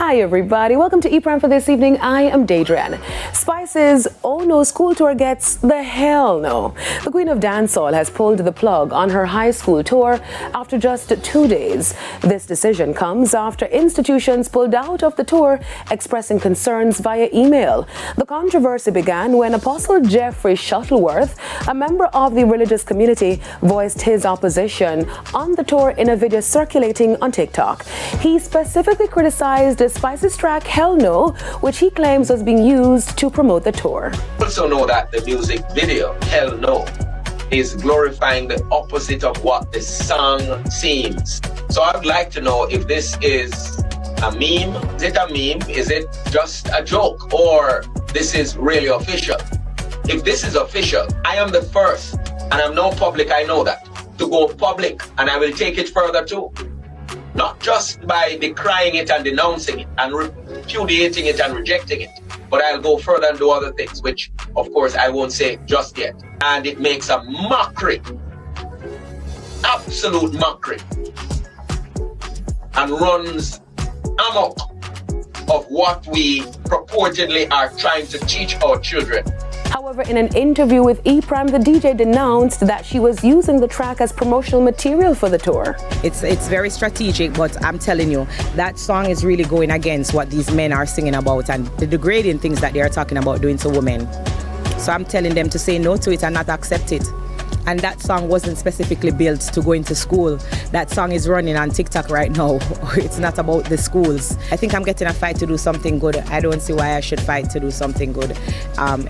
Hi everybody, welcome to E-Prime for this evening. I am Daedran. Spice's Oh No School Tour gets the hell no. The Queen of Dancehall has pulled the plug on her high school tour after just 2 days. This decision comes after institutions pulled out of the tour, expressing concerns via email. The controversy began when Apostle Jeffrey Shuttleworth, a member of the religious community, voiced his opposition on the tour in a video circulating on TikTok. He specifically criticized Spice's track Hell No, which he claims was being used to promote the tour. Also know that the music video, Hell No, is glorifying the opposite of what the song seems. So I'd like to know if this is a meme. Is it a meme? Is it just a joke? Or this is really official? If this is official, I am the first, and I'm no public, I know that, to go public, and I will take it further too. Not just by decrying it and denouncing it and repudiating it and rejecting it, but I'll go further and do other things, which of course I won't say just yet. And it makes a mockery, absolute mockery, and runs amok of what we purportedly are trying to teach our children. However, in an interview with E-Prime, the DJ denounced that she was using the track as promotional material for the tour. It's very strategic, but I'm telling you, that song is really going against what these men are singing about and the degrading things that they are talking about doing to women. So I'm telling them to say no to it and not accept it. And that song wasn't specifically built to go into school. That song is running on TikTok right now. It's not about the schools. I think I'm getting a fight to do something good. I don't see why I should fight to do something good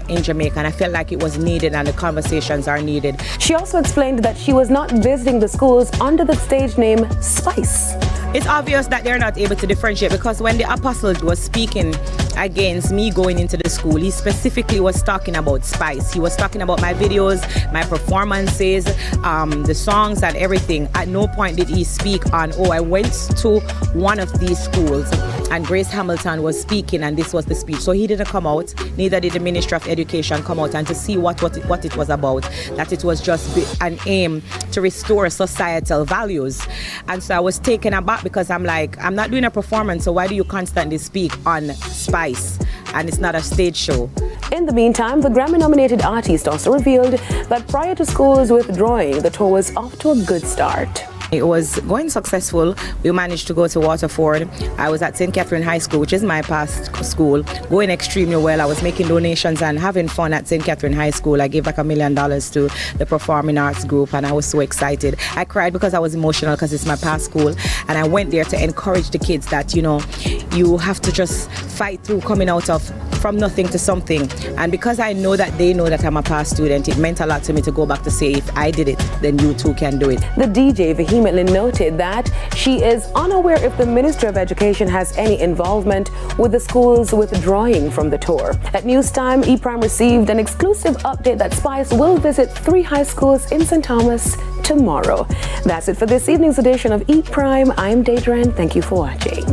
in Jamaica. And I felt like it was needed and the conversations are needed. She also explained that she was not visiting the schools under the stage name Spice. It's obvious that they're not able to differentiate, because when the apostle was speaking against me going into the school, he specifically was talking about Spice. He was talking about my videos, my performances, the songs and everything. At no point did he speak on, oh, I went to one of these schools and Grace Hamilton was speaking and this was the speech. So he didn't come out, neither did the Ministry of Education come out and to see what it was about, that it was just an aim to restore societal values. And so I was taken aback, because I'm like, I'm not doing a performance, so why do you constantly speak on Spice? And it's not a stage show. In the meantime, the Grammy-nominated artist also revealed that prior to school's withdrawing, the tour was off to a good start. It was going successful. We managed to go to Waterford. I was at St. Catherine High School, which is my past school, going extremely well. I was making donations and having fun at St. Catherine High School. I gave like $1 million to the Performing Arts group, and I was so excited. I cried because I was emotional, because it's my past school. And I went there to encourage the kids that, you know, you have to just fight through coming out of from nothing to something. And because I know that they know that I'm a past student, it meant a lot to me to go back to say, if I did it, then you too can do it. The DJ vehemently noted that she is unaware if the Ministry of Education has any involvement with the schools withdrawing from the tour. At News Time, E-Prime received an exclusive update that Spice will visit 3 high schools in St. Thomas tomorrow. That's it for this evening's edition of E-Prime. I'm Daedran. Thank you for watching.